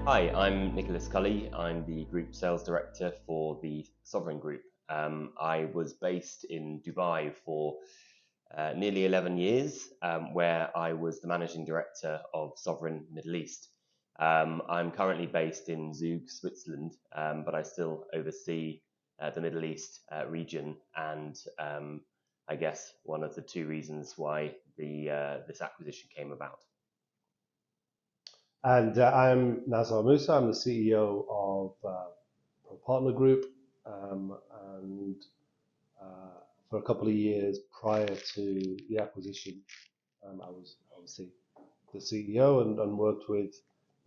Hi, I'm Nicholas Cully. I'm the Group Sales Director for the Sovereign Group. I was based in Dubai for nearly 11 years, where I was the Managing Director of Sovereign Middle East. I'm currently based in Zug, Switzerland, but I still oversee the Middle East region, and I guess one of the two reasons why this acquisition came about. And I'm Nazar Musa. I'm the CEO of Pro Partner Group. Um, and for a couple of years prior to the acquisition, I was obviously the CEO and worked with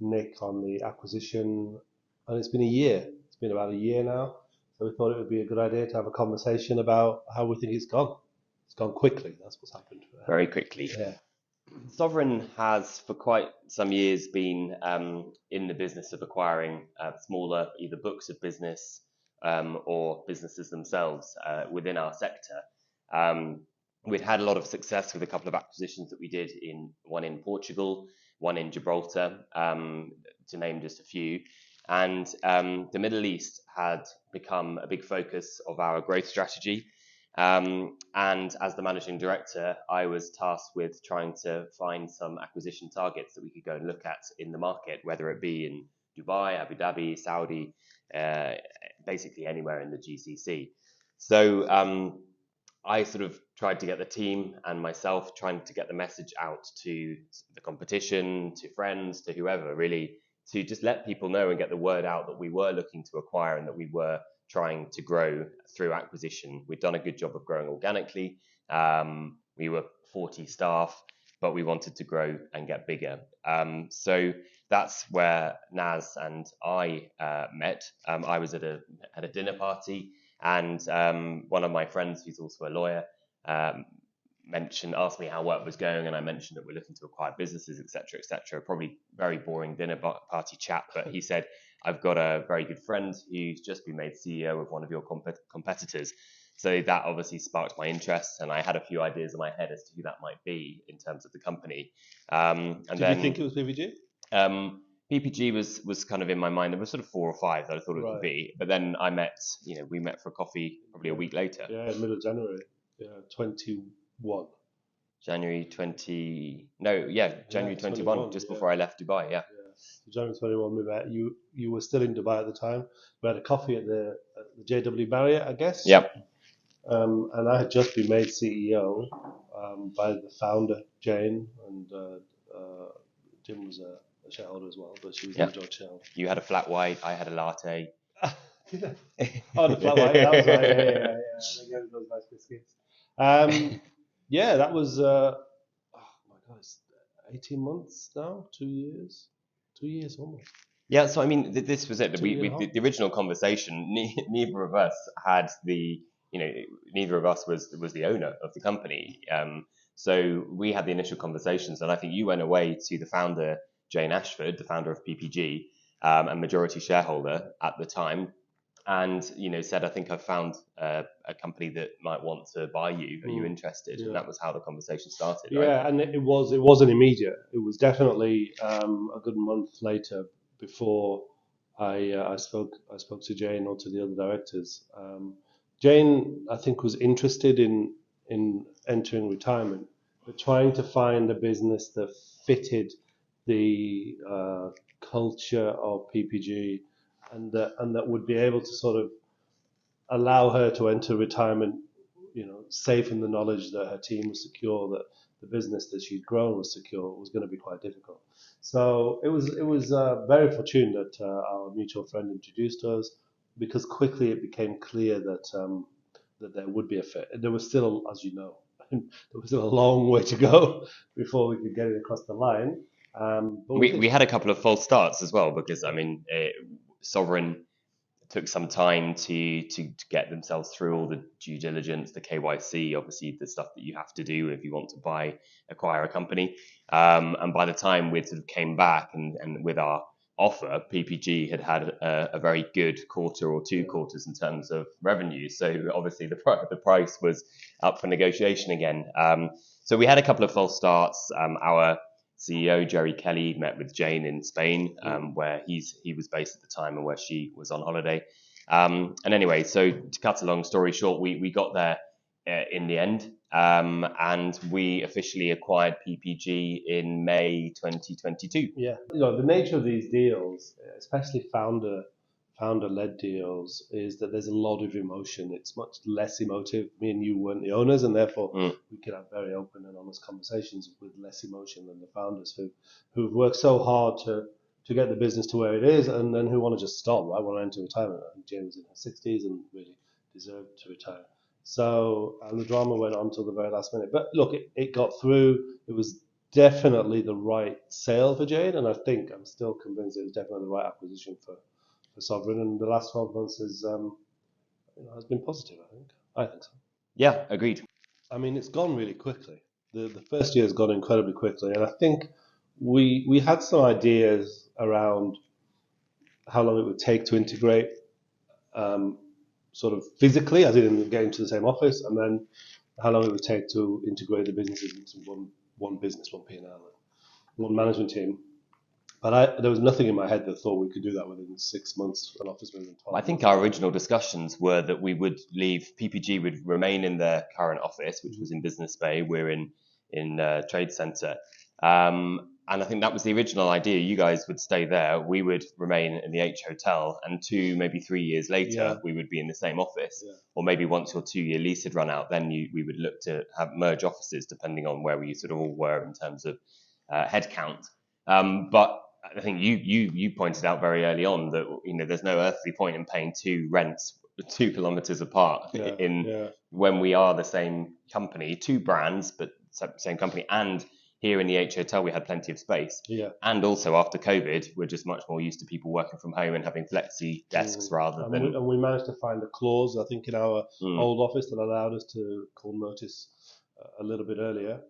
Nick on the acquisition. And it's been a year. It's been about a year now. So we thought it would be a good idea to have a conversation about how we think it's gone. It's gone quickly. That's what's happened. Very quickly. Yeah. Sovereign has for quite some years been in the business of acquiring smaller either books of business or businesses themselves within our sector. Um, we'd had a lot of success with a couple of acquisitions that we did one in Portugal, one in Gibraltar, to name just a few. And the Middle East had become a big focus of our growth strategy. And as the managing director, I was tasked with trying to find some acquisition targets that we could go and look at in the market, whether it be in Dubai, Abu Dhabi, Saudi, uh, basically anywhere in the GCC. So I sort of tried to get the team and myself trying to get the message out to the competition, to friends, to whoever, really, to just let people know and get the word out that we were looking to acquire and that we were trying to grow through acquisition. We'd done a good job of growing organically. We were 40 staff, but we wanted to grow and get bigger. So that's where Naz and I met. I was at a dinner party, and one of my friends, who's also a lawyer, asked me how work was going, and I mentioned that we're looking to acquire businesses, etc., etc. Probably very boring dinner party chat, but he said, "I've got a very good friend who's just been made CEO of one of your competitors." So that obviously sparked my interest, and I had a few ideas in my head as to who that might be in terms of the company. And Did you then think it was BBG? PPG was kind of in my mind. There were sort of four or five that I thought it could Right. be, but then we met for coffee probably a Yeah. week later. Yeah, middle of January. Yeah, 21. January 20, no, yeah, Yeah, January 21, 21. just Yeah, before I left Dubai. Yeah. yeah. So January 21 we met. You were still in Dubai at the time. We had a coffee at the JW Marriott, I guess. Yep. And I had just been made CEO by the founder, Jane, and Jim was a shareholder as well, but she was the Yep. majority shareholder. You had a flat white. I had a latte. Oh, the flat white. Yeah, that was right. Yeah, yeah, yeah. Yeah. They gave us those nice biscuits. Um, yeah, that was. Oh my God, it's 18 months now. 2 years. 2 years almost. Yeah. So I mean, this was it. Two year and a The, half. the original conversation. Neither of us had you know, neither of us was the owner of the company. So we had the initial conversations, and I think you went away to the founder, Jane Ashford, the founder of PPG, and majority shareholder at the time, and said, I think I've found a company that might want to buy you. Are you Mm, interested? And yeah. that was how the conversation started, right? Yeah, and it wasn't immediate. It was definitely a good month later before I spoke to Jane or to the other directors. Jane, I think, was interested in entering retirement, but trying to find a business that fitted the culture of PPG and that would be able to sort of allow her to enter retirement, safe in the knowledge that her team was secure, that the business that she'd grown was secure, was going to be quite difficult. So it was very fortunate that our mutual friend introduced us, because quickly it became clear that there would be a fit. There was still, as you know, there was still a long way to go before we could get it across the line. But we We did. had a couple of false starts as well because I Yeah. mean, Sovereign took some time to get themselves through all the due diligence, the KYC, obviously the stuff that you have to do if you want to acquire a company. And by the time we sort of came back and with our offer, PPG had a very good quarter or two Yeah. quarters in terms of revenue. So obviously the price was up for negotiation again. So we had a couple of false starts. Our CEO, Jerry Kelly, met with Jane in Spain, where he was based at the time and where she was on holiday. And anyway, so to cut a long story short, we got there in the end, and we officially acquired PPG in May 2022. Yeah, the nature of these deals, especially founder-led deals, is that there's a lot of emotion. It's much less emotive. Me and you weren't the owners, and therefore we could have very open and honest conversations with less emotion than the founders who've worked so hard to get the business to where it is, and then who want to just stop, right? Want to enter retirement. I think Jane was in her 60s and really deserved to retire. So, and the drama went on till the very last minute. But look, it got through. It was definitely the right sale for Jane, and I'm still convinced it was definitely the right acquisition for Sovereign. And the last 12 months has been positive. I think so. Yeah, agreed. I mean, it's gone really quickly. The first year has gone incredibly quickly, and I think we had some ideas around how long it would take to integrate, sort of physically, as in getting to the same office, and then how long it would take to integrate the businesses into one business, one P&L, one management team. But there was nothing in my head that thought we could do that within 6 months, an office within 12 I think our original discussions were that we would leave, PPG would remain in their current office, which was in Business Bay. We're in Trade Centre. And I think that was the original idea. You guys would stay there. We would remain in the H Hotel. And 2, maybe 3 years later, we would be in the same office. Yeah. Or maybe once your 2-year lease had run out, then we would look to have merge offices, depending on where we sort of all were in terms of headcount. But I think you pointed out very early on that there's no earthly point in paying 2 rents 2 kilometers apart when we are the same company, 2 brands but same company, and here in the H Hotel we had plenty of space. Yeah. And also after COVID, we're just much more used to people working from home and having flexi desks rather than. And we managed to find a clause, I think, in our old office that allowed us to call notice a little bit earlier.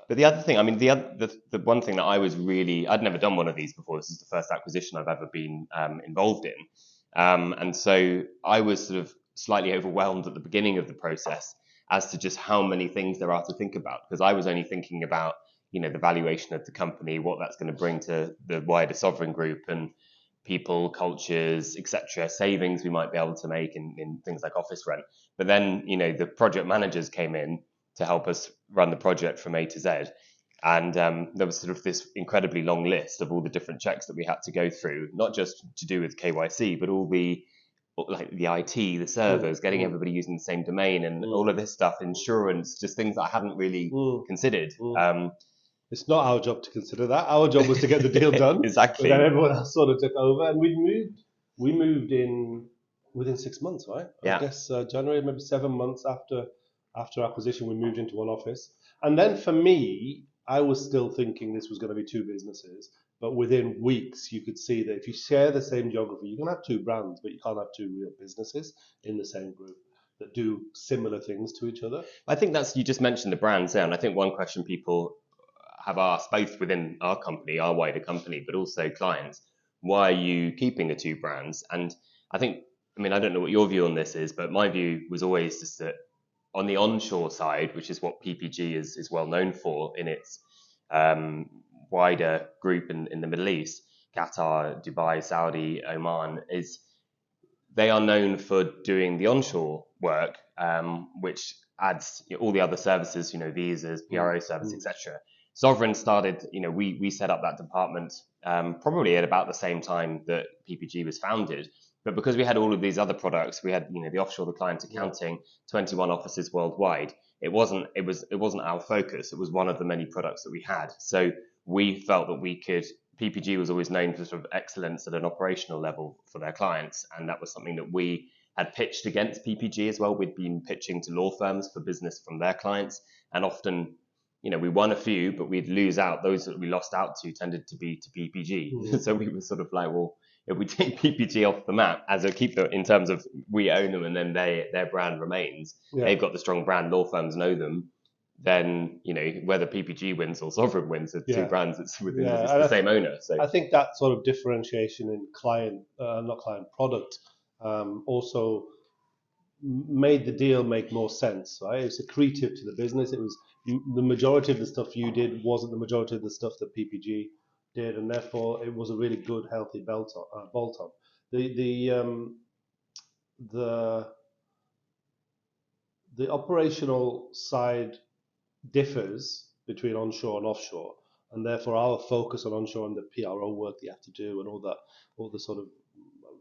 But the other thing, I mean, the one thing that I'd never done one of these before. This is the first acquisition I've ever been involved in. And so I was sort of slightly overwhelmed at the beginning of the process as to just how many things there are to think about, because I was only thinking about, the valuation of the company, what that's going to bring to the wider Sovereign group and people, cultures, etc., savings we might be able to make in things like office rent. But then, the project managers came in to help us run the project from A to Z. And there was sort of this incredibly long list of all the different checks that we had to go through, not just to do with KYC, but all the IT, the servers, getting everybody using the same domain and all of this stuff, insurance, just things that I hadn't really considered. It's not our job to consider that. Our job was to get the deal done. Exactly. But then everyone else sort of took over, and we moved in within 6 months, right? Yeah. I guess January, maybe 7 months after acquisition, we moved into one office. And then for me, I was still thinking this was going to be 2 businesses. But within weeks, you could see that if you share the same geography, you can have 2 brands, but you can't have 2 real businesses in the same group that do similar things to each other. I think you just mentioned the brands there. And I think one question people have asked, both within our company, our wider company, but also clients, why are you keeping the 2 brands? And I think, I don't know what your view on this is, but my view was always just that on the onshore side, which is what PPG is well known for in its wider group in the Middle East, Qatar, Dubai, Saudi, Oman, they are known for doing the onshore work, which adds all the other services, visas, PRO service, etc. Sovereign started, we set up that department probably at about the same time that PPG was founded. But because we had all of these other products, we had, the offshore, the client accounting, 21 offices worldwide. It wasn't our focus. It was one of the many products that we had. So we felt that PPG was always known for sort of excellence at an operational level for their clients. And that was something that we had pitched against PPG as well. We'd been pitching to law firms for business from their clients. And often, we won a few, but we'd lose out. Those that we lost out to tended to be to PPG. So we were sort of like, well, if we take PPG off the map in terms of we own them and then their brand remains, they've got the strong brand, law firms know them, then, whether PPG wins or Sovereign wins, the 2 brands, it's within it's the same owner. So I think that sort of differentiation in product also made the deal make more sense, right? It's accretive to the business. It was the majority of the stuff you did wasn't the majority of the stuff that PPG did, and therefore it was a really good, healthy bolt on. The the operational side differs between onshore and offshore, and therefore our focus on onshore and the PRO work that you have to do and all the sort of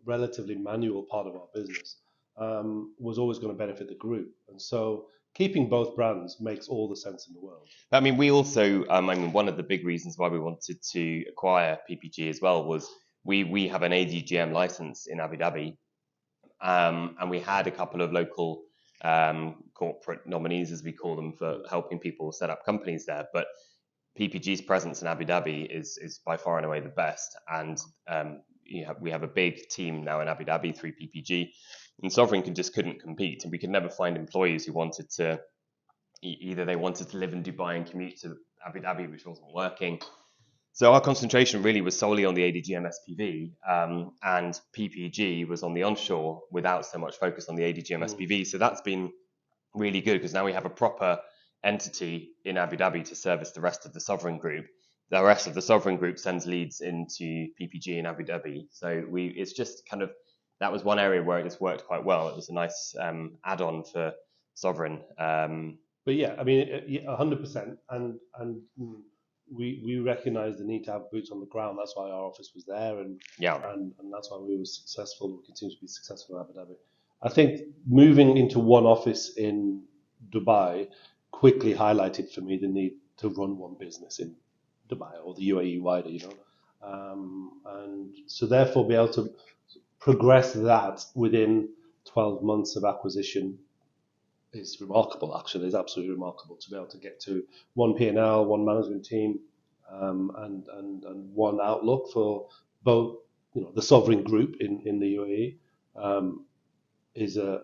relatively manual part of our business was always going to benefit the group. And so keeping both brands makes all the sense in the world. I mean, we also, one of the big reasons why we wanted to acquire PPG as well was we have an ADGM license in Abu Dhabi, and we had a couple of local corporate nominees, as we call them, for helping people set up companies there. But PPG's presence in Abu Dhabi is by far and away the best, and we have a big team now in Abu Dhabi through PPG, and Sovereign just couldn't compete, and we could never find employees who wanted to either they wanted to live in Dubai and commute to Abu Dhabi, which wasn't working. So our concentration really was solely on the ADGM SPV, and PPG was on the onshore without so much focus on the ADGM SPV. So that's been really good because now we have a proper entity in Abu Dhabi to service the rest of the Sovereign Group. The rest of the Sovereign Group sends leads into PPG in Abu Dhabi. So it's just kind of, that was one area where it just worked quite well. It was a nice add-on for Sovereign. But yeah, I mean, 100%, and we recognise the need to have boots on the ground. That's why our office was there, and that's why we were successful. We continue to be successful in Abu Dhabi. I think moving into one office in Dubai quickly highlighted for me the need to run one business in Dubai or the UAE wider, and so therefore be able to progress that within 12 months of acquisition is remarkable. Actually, it's absolutely remarkable to be able to get to one P&L, one management team, and one outlook for both. The Sovereign Group in the UAE is the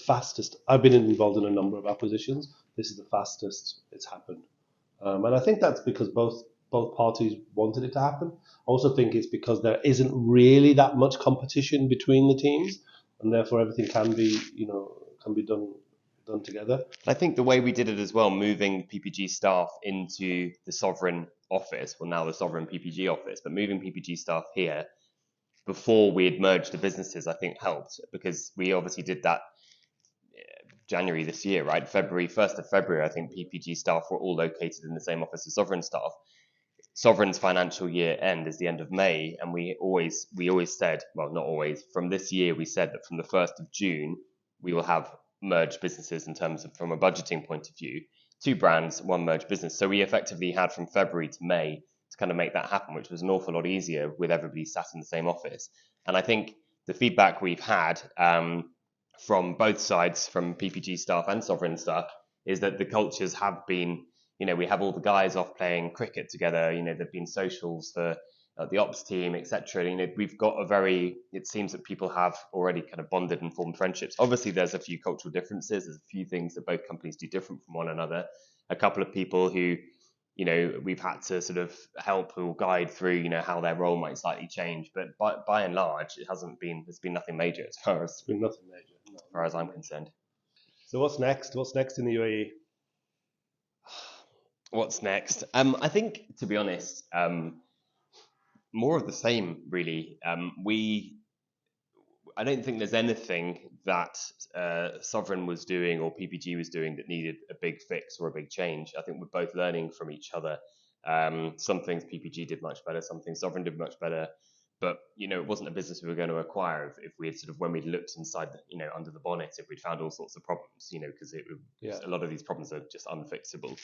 fastest. I've been involved in a number of acquisitions. This is the fastest it's happened, and I think that's because both parties wanted it to happen. I also think it's because there isn't really that much competition between the teams, and therefore everything can be done together. I think the way we did it as well, moving PPG staff into the Sovereign office, well now the Sovereign PPG office, but moving PPG staff here before we had merged the businesses, I think helped, because we obviously did that January this year, right? 1st of February, I think PPG staff were all located in the same office as Sovereign staff. Sovereign's financial year end is the end of May, and we always said, well, not always, from this year we said that from the 1st of June we will have merged businesses in terms of, from a budgeting point of view, 2 brands, 1 merged business. So we effectively had from February to May to kind of make that happen, which was an awful lot easier with everybody sat in the same office. And I think the feedback we've had from both sides, from PPG staff and Sovereign staff, is that the cultures have been, we have all the guys off playing cricket together, there've been socials for the ops team, etc. We've got it seems that people have already kind of bonded and formed friendships. Obviously, there's a few cultural differences. There's a few things that both companies do different from one another. A couple of people who, we've had to sort of help or guide through, how their role might slightly change. But by and large, there's been nothing major as far as I'm concerned. So what's next? What's next in the UAE? What's next? I think, to be honest, more of the same, really. I don't think there's anything that Sovereign was doing or PPG was doing that needed a big fix or a big change. I think we're both learning from each other. Some things PPG did much better, some things Sovereign did much better. But, it wasn't a business we were going to acquire if we had when we'd looked inside, under the bonnet, if we'd found all sorts of problems, because a lot of these problems are just unfixable.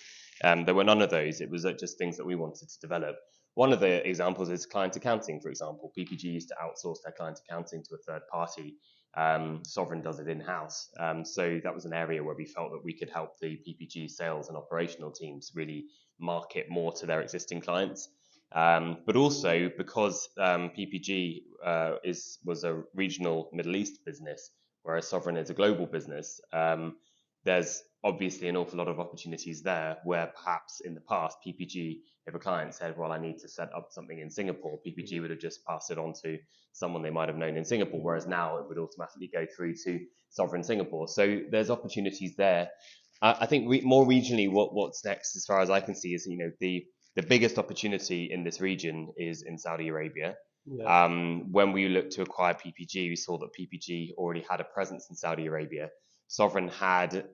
There were none of those. It was just things that we wanted to develop. One of the examples is client accounting, for example. PPG used to outsource their client accounting to a third party. Sovereign does it in-house. So that was an area where we felt that we could help the PPG sales and operational teams really market more to their existing clients. But also because PPG was a regional Middle East business, whereas Sovereign is a global business, there's obviously an awful lot of opportunities there where perhaps in the past PPG, if a client said, well, I need to set up something in Singapore, PPG would have just passed it on to someone they might have known in Singapore, whereas now it would automatically go through to Sovereign Singapore. So there's opportunities there. I think more regionally, what's next, as far as I can see, is the biggest opportunity in this region is in Saudi Arabia. Yeah, When we looked to acquire PPG, we saw that PPG already had a presence in Saudi Arabia. Sovereign had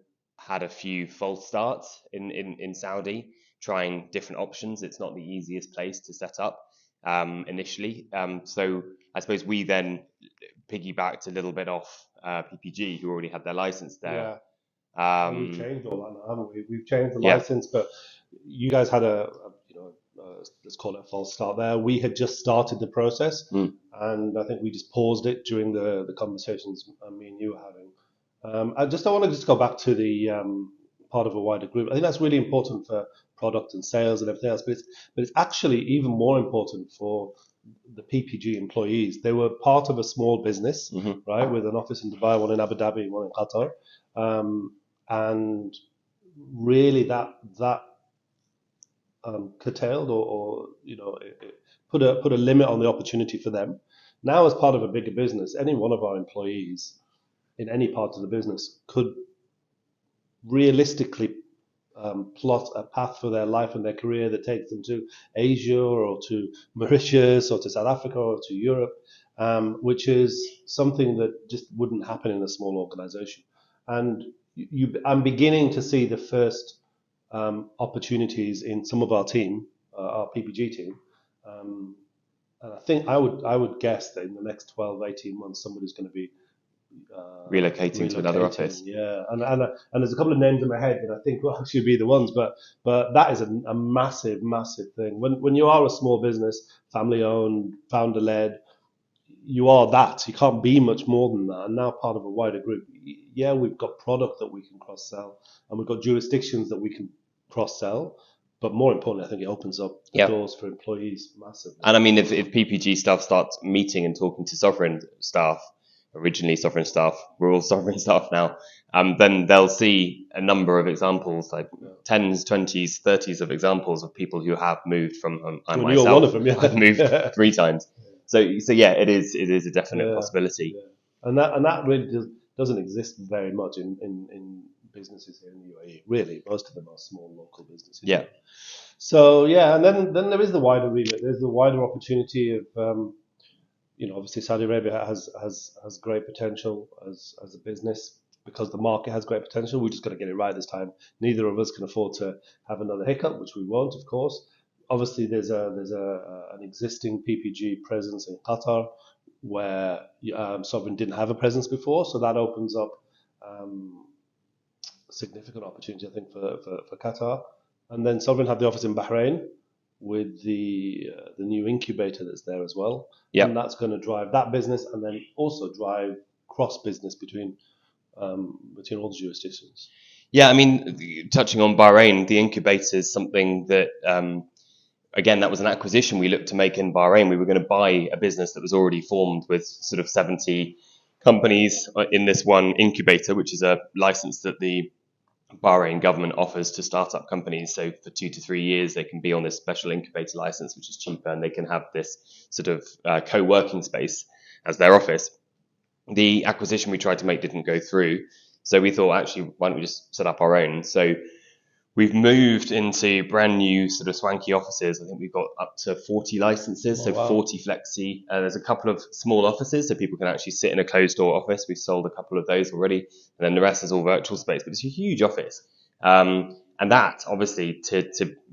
a few false starts in Saudi, trying different options. It's not the easiest place to set up initially. So I suppose we then piggybacked a little bit off PPG, who already had their license there. yeah. And we've Um, changed all that now, haven't we? We've changed the yeah. license, but you guys had let's call it a false start there. We had just started the process, Mm. and I think we just paused it during the conversations me and you were having. I want to just go back to the part of a wider group. I think that's really important for product and sales and everything else, but it's actually even more important for the PPG employees. They were part of a small business, Mm-hmm. right, with an office in Dubai, one in Abu Dhabi, one in Qatar, and really that curtailed or it put a limit on the opportunity for them. Now, as part of a bigger business, any one of our employees in any part of the business could realistically plot a path for their life and their career that takes them to Asia or to Mauritius or to South Africa or to Europe, which is something that just wouldn't happen in a small organization. And I'm beginning to see the first opportunities in some of our team, our PPG team. Um, and I think I would guess that in the next 12, 18 months, somebody's going to be Relocating to another relocating. office. Yeah, and there's a couple of names in my head that I think will actually be the ones, but that is a massive, massive thing. When you are a small business, family owned, founder led, you are that. You can't be much more than that. And now part of a wider group, yeah, we've got product that we can cross sell, and we've got jurisdictions that we can cross sell. But more importantly, I think it opens up the Yeah. doors for employees massively. And I mean, if PPG staff starts meeting and talking to Sovereign staff, originally Sovereign staff, we're all Sovereign staff now, then they'll see a number of examples, like tens, 20s, 30s of examples of people who have moved from, I Well, myself, you're one of them, yeah. I've moved 3 times. So yeah, it is a definite Yeah, possibility. yeah. And that really doesn't exist very much in businesses here in the UAE. Really, most of them are small local businesses. Yeah. So yeah, and then there is the wider remit. There's the wider opportunity of obviously Saudi Arabia has great potential as a business because the market has great potential. We just got to get it right this time. Neither of us can afford to have another hiccup, which we won't, of course. Obviously, there's an existing PPG presence in Qatar where Sovereign didn't have a presence before, so that opens up significant opportunity, I think, for Qatar. And then Sovereign have the office in Bahrain with the new incubator that's there as well. Yep. And that's going to drive that business and then also drive cross business between all the jurisdictions. Yeah, I mean, touching on Bahrain, the incubator is something that, again, that was an acquisition we looked to make in Bahrain. We were going to buy a business that was already formed with sort of 70 companies in this one incubator, which is a license that the Bahrain government offers to startup companies. So for 2 to 3 years, they can be on this special incubator license, which is cheaper, and they can have this sort of co-working space as their office. The acquisition we tried to make didn't go through. So we thought, actually, why don't we just set up our own? So we've moved into brand new sort of swanky offices. I think we've got up to 40 licenses, so wow. 40 flexi. There's a couple of small offices, so people can actually sit in a closed door office. We've sold a couple of those already, and then the rest is all virtual space. But it's a huge office, and that obviously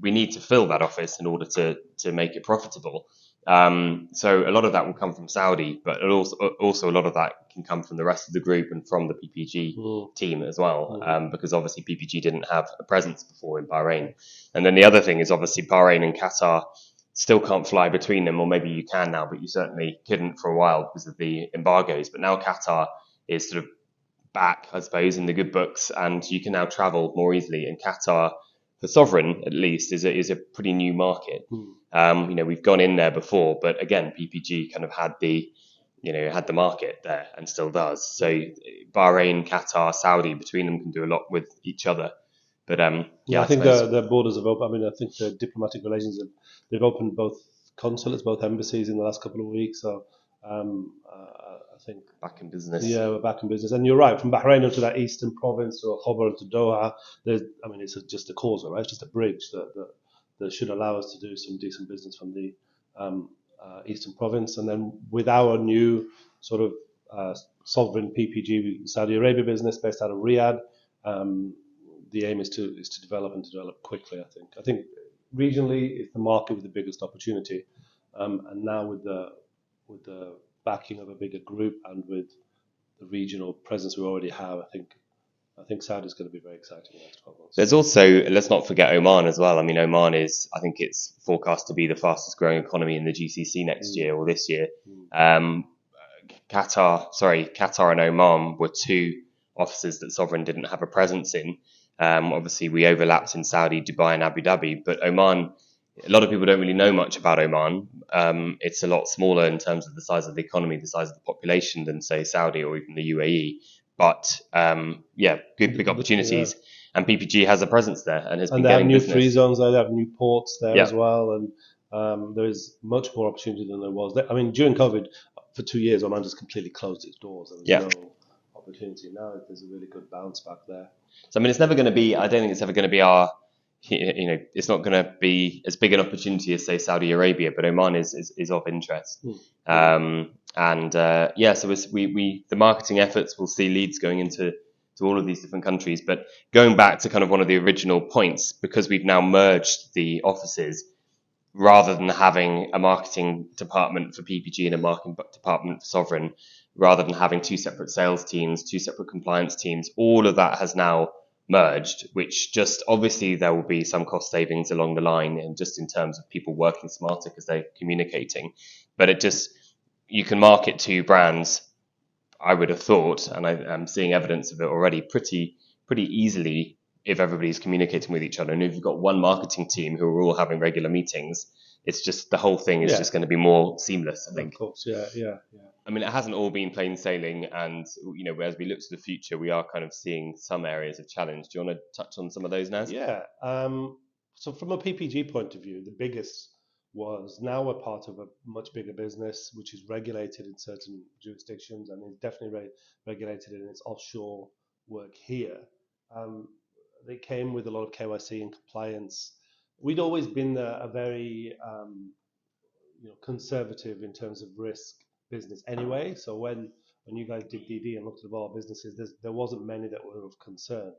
we need to fill that office in order to make it profitable. So a lot of that will come from Saudi, but also a lot of that can come from the rest of the group and from the PPG team as well, because obviously PPG didn't have a presence before in Bahrain. And then the other thing is obviously Bahrain and Qatar still can't fly between them, or maybe you can now, but you certainly couldn't for a while because of the embargoes. But now Qatar is sort of back, I suppose, in the good books, and you can now travel more easily. And Qatar, for Sovereign at least, is a pretty new market. We've gone in there before, but again, PPG kind of had the market there and still does. So Bahrain, Qatar, Saudi, between them can do a lot with each other. But I think the borders have opened. I mean, I think the diplomatic relations they've opened both consulates, both embassies in the last couple of weeks. So I think. Back in business. Yeah, we're back in business. And you're right, from Bahrain into that eastern province to Khobar to Doha, it's just a causeway, right? It's just a bridge that should allow us to do some decent business from the eastern province. And then with our new sort of sovereign PPG Saudi Arabia business based out of Riyadh, the aim is to develop quickly. I think regionally it's the market with the biggest opportunity, and now with the backing of a bigger group and with the regional presence we already have, I think Saudi is going to be very exciting in the next 12 months. There's also, let's not forget Oman as well. I mean, Oman is, I think it's forecast to be the fastest growing economy in the GCC next year or this year. Qatar and Oman were two offices that Sovereign didn't have a presence in. Obviously, we overlapped in Saudi, Dubai, and Abu Dhabi, but Oman, a lot of people don't really know much about Oman. It's a lot smaller in terms of the size of the economy, the size of the population than, say, Saudi or even the UAE. But good big opportunities, and PPG has a presence there and has been getting business. And they have new free zones there, they have new ports there as well, and there is much more opportunity than there was. I mean, during COVID, for 2 years, Oman just completely closed its doors. There was no opportunity. Now there's a really good bounce back there. So I mean, it's never going to be. I don't think it's ever going to be our. It's not going to be as big an opportunity as, say, Saudi Arabia, but Oman is of interest. So the marketing efforts will see leads going into all of these different countries. But going back to kind of one of the original points, because we've now merged the offices, rather than having a marketing department for PPG and a marketing department for Sovereign, rather than having two separate sales teams, two separate compliance teams, all of that has now merged, which just obviously there will be some cost savings along the line and just in terms of people working smarter because they're communicating. But you can market two brands, I would have thought, and I'm seeing evidence of it already pretty easily if everybody's communicating with each other. And if you've got one marketing team who are all having regular meetings, it's just the whole thing is just going to be more seamless, I think. Of course, yeah. I mean, it hasn't all been plain sailing, and as we look to the future, we are kind of seeing some areas of challenge. Do you want to touch on some of those, Naz? Yeah. So from a PPG point of view, the biggest was now we're part of a much bigger business, which is regulated in certain jurisdictions and is definitely regulated in its offshore work here. They came with a lot of KYC and compliance. We'd always been a very conservative in terms of risk business anyway. So when you guys did DD and looked at all businesses, there wasn't many that were of concern.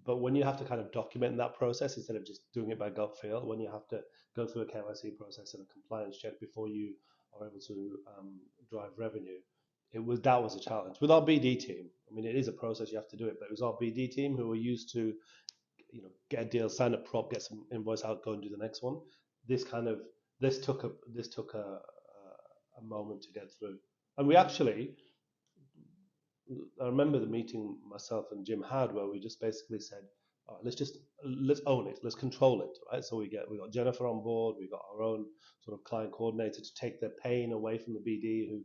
But when you have to kind of document that process instead of just doing it by gut feel, when you have to go through a KYC process and a compliance check before you are able to drive revenue, that was a challenge. With our BD team, I mean, it is a process, you have to do it, but it was our BD team who were used to, get a deal, sign a prop, get some invoice out, go and do the next one. This took a moment to get through, and we actually. I remember the meeting myself and Jim had where we just basically said, all right, let's own it, let's control it, right? So we got Jennifer on board, we got our own sort of client coordinator to take the pain away from the BD who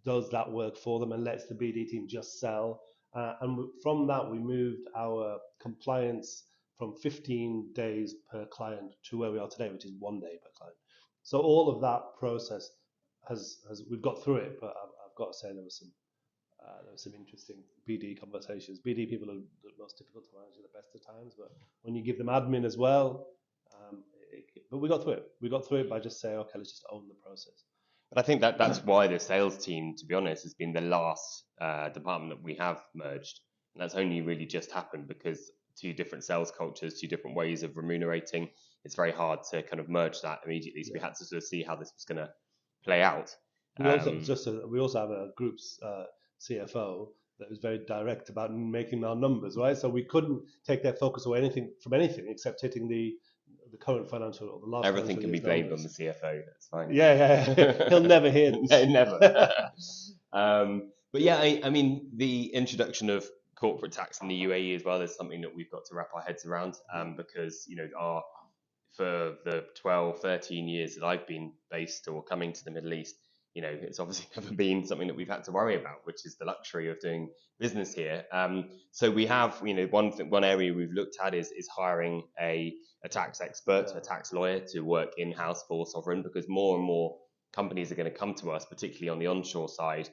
does that work for them and lets the BD team just sell. And from that, we moved our compliance from 15 days per client to where we are today, which is 1 day per client. So all of that process we've got through it, but I've got to say there was some interesting BD conversations. BD people are the most difficult to manage at the best of times, but when you give them admin as well, but we got through it. We got through it by just saying, okay, let's just own the process. But I think that's why the sales team, to be honest, has been the last department that we have merged. And that's only really just happened because two different sales cultures, two different ways of remunerating. It's very hard to kind of merge that immediately. So we had to sort of see how this was going to play out. We also have a group's CFO that was very direct about making our numbers, right? So we couldn't take their focus away from anything except hitting the current financial or the last. Everything can be blamed on the CFO. That's fine. Yeah. He'll never hear this. No, never. But yeah, I mean, the introduction of corporate tax in the UAE as well is something that we've got to wrap our heads around because, for the 12, 13 years that I've been based or coming to the Middle East, it's obviously never been something that we've had to worry about, which is the luxury of doing business here. So we have, one area we've looked at is hiring a tax expert, a tax lawyer to work in-house for Sovereign, because more and more companies are going to come to us, particularly on the onshore side,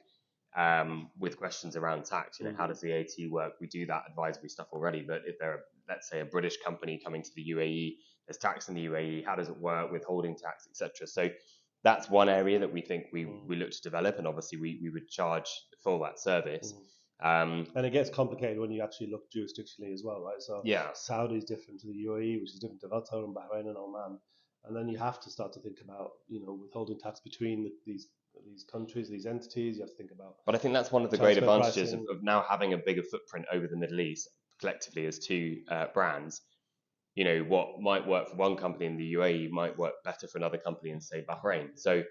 with questions around tax. How does the VAT work? We do that advisory stuff already, but if they're, let's say, a British company coming to the UAE, there's tax in the UAE. How does it work? Withholding tax, etc. So that's one area that we think we look to develop, and obviously we would charge for that service. And it gets complicated when you actually look jurisdictionally as well, right? So Yeah. Saudi is different to the UAE, which is different to Qatar and Bahrain and Oman, and then you have to start to think about withholding tax between these countries, these entities. You have to think about. But I think that's one of the great advantages of now having a bigger footprint over the Middle East collectively as two brands. What might work for one company in the UAE might work better for another company in, say, Bahrain. So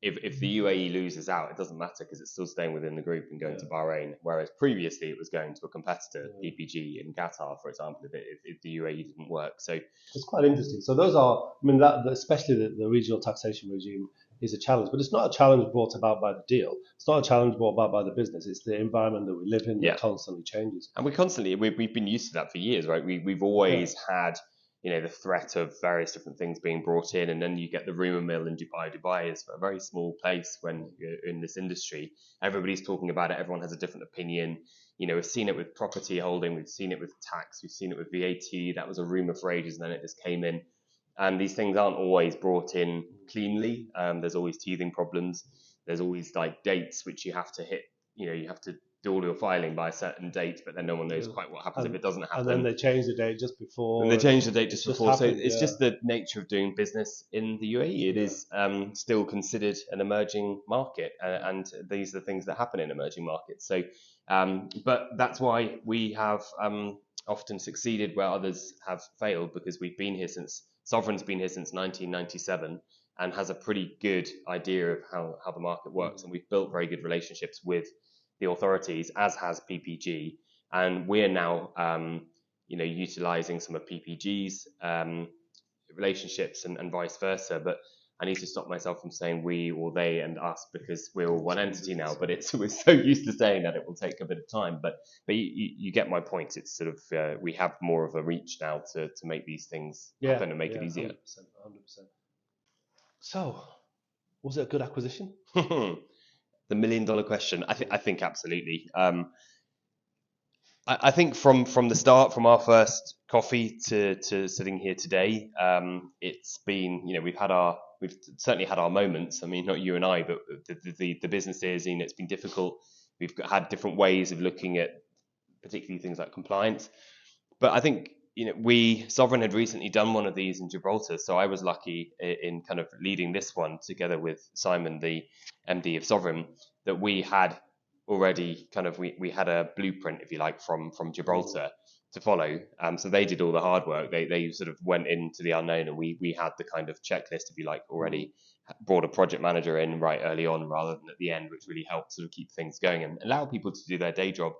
if the UAE loses out, it doesn't matter because it's still staying within the group and going to Bahrain, whereas previously it was going to a competitor, PPG in Qatar, for example, if the UAE didn't work. So it's quite interesting. So those are, I mean, that especially the regional taxation regime is a challenge, but it's not a challenge brought about by the deal. It's not a challenge brought about by the business. It's the environment that we live in that constantly changes. And we've been used to that for years, right? We've always had the threat of various different things being brought in, and then you get the rumor mill in Dubai. Dubai is a very small place when you're in this industry. Everybody's talking about it. Everyone has a different opinion. We've seen it with property holding. We've seen it with tax. We've seen it with VAT. That was a rumor for ages, and then it just came in. And these things aren't always brought in cleanly. There's always teething problems. There's always like dates which you have to hit. You have to do all your filing by a certain date, but then no one knows quite what happens if it doesn't happen. And then they change the date just before. And they change the date just before. So it's just the nature of doing business in the UAE. It is still considered an emerging market, and these are the things that happen in emerging markets. So, but that's why we have often succeeded where others have failed, because we've been here since Sovereign's been here since 1997 and has a pretty good idea of how the market works, and we've built very good relationships with the authorities, as has PPG, and we're now utilizing some of PPG's relationships and vice versa. But I need to stop myself from saying we or they and us, because we're all one entity now. But we're so used to saying that it will take a bit of time. But you get my point. It's sort of we have more of a reach now to make these things happen and make it easier. 100%. So, was it a good acquisition? The $1 million question. I think absolutely. I think from the start, from our first coffee to sitting here today, it's been, we've certainly had our moments. I mean, not you and I, but the businesses, it's been difficult. We've had different ways of looking at particularly things like compliance. But I think, Sovereign had recently done one of these in Gibraltar. So I was lucky in kind of leading this one together with Simon, the MD of Sovereign, that we had already kind of, we had a blueprint, if you like, from Gibraltar to follow. So they did all the hard work. They sort of went into the unknown, and we had the kind of checklist, if you like, already. Brought a project manager in right early on rather than at the end, which really helped sort of keep things going and allow people to do their day job.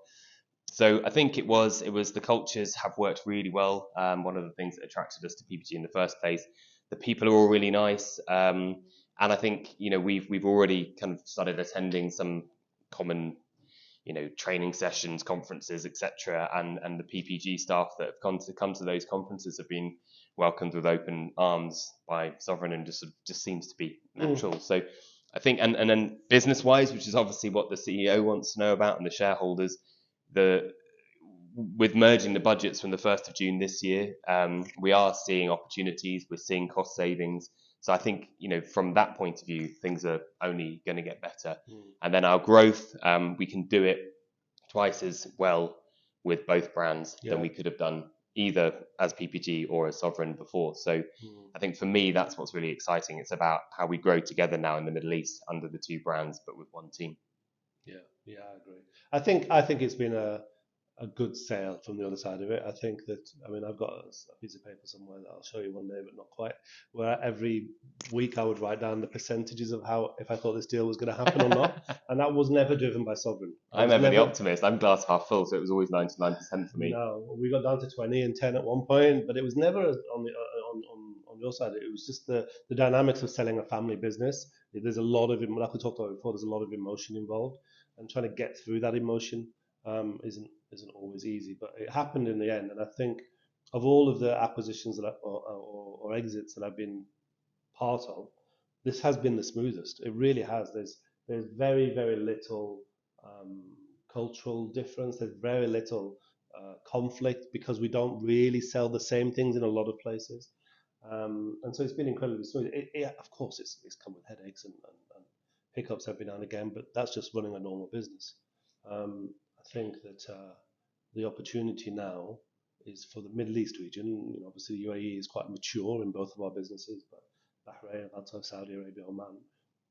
So I think it was the cultures have worked really well. One of the things that attracted us to PPG in the first place, the people are all really nice. And I think, we've already kind of started attending some common, training sessions, conferences, etc. And the PPG staff that have come to those conferences have been welcomed with open arms by Sovereign, and just seems to be natural. So I think, and then business wise, which is obviously what the CEO wants to know about and the shareholders, with merging the budgets from the 1st of June this year, we are seeing opportunities. We're seeing cost savings. So I think, from that point of view, things are only going to get better. And then our growth, we can do it twice as well with both brands than we could have done either as PPG or as Sovereign before. So I think for me, that's what's really exciting. It's about how we grow together now in the Middle East under the two brands, but with one team. Yeah, I agree. I think it's been a good sale from the other side of it. I think that, I mean, I've got a piece of paper somewhere that I'll show you one day, but not quite, where every week I would write down the percentages of how, if I thought this deal was going to happen or not. And that was never driven by Sovereign. I'm ever the optimist. I'm glass half full, so it was always 99% for me. No, we got down to 20 and 10 at one point, but it was never on your side. It was just the dynamics of selling a family business. There's a lot of, like we talked about before, there's a lot of emotion involved, and trying to get through that emotion isn't always easy, but it happened in the end. And I think of all of the acquisitions that or exits that I've been part of, this has been the smoothest. It really has. There's very, very little cultural difference. There's very little conflict because we don't really sell the same things in a lot of places. And so it's been incredibly smooth. Of course, it's come with headaches and hiccups every now and again, but that's just running a normal business. I think that the opportunity now is for the Middle East region. Obviously, the UAE is quite mature in both of our businesses, but Bahrain, also Saudi Arabia, Oman.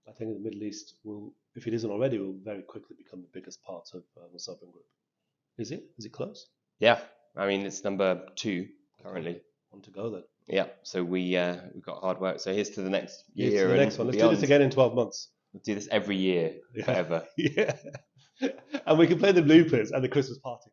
I think the Middle East will, if it isn't already, will very quickly become the biggest part of the Sovereign Group. Is it? Is it close? Yeah, I mean it's number 2 currently. On to go then. Yeah, so we've got hard work. So here's to the next year. Here's to the next one. Let's do this again in 12 months. We'll do this every year, forever. Yeah. And we can play the bloopers at the Christmas party.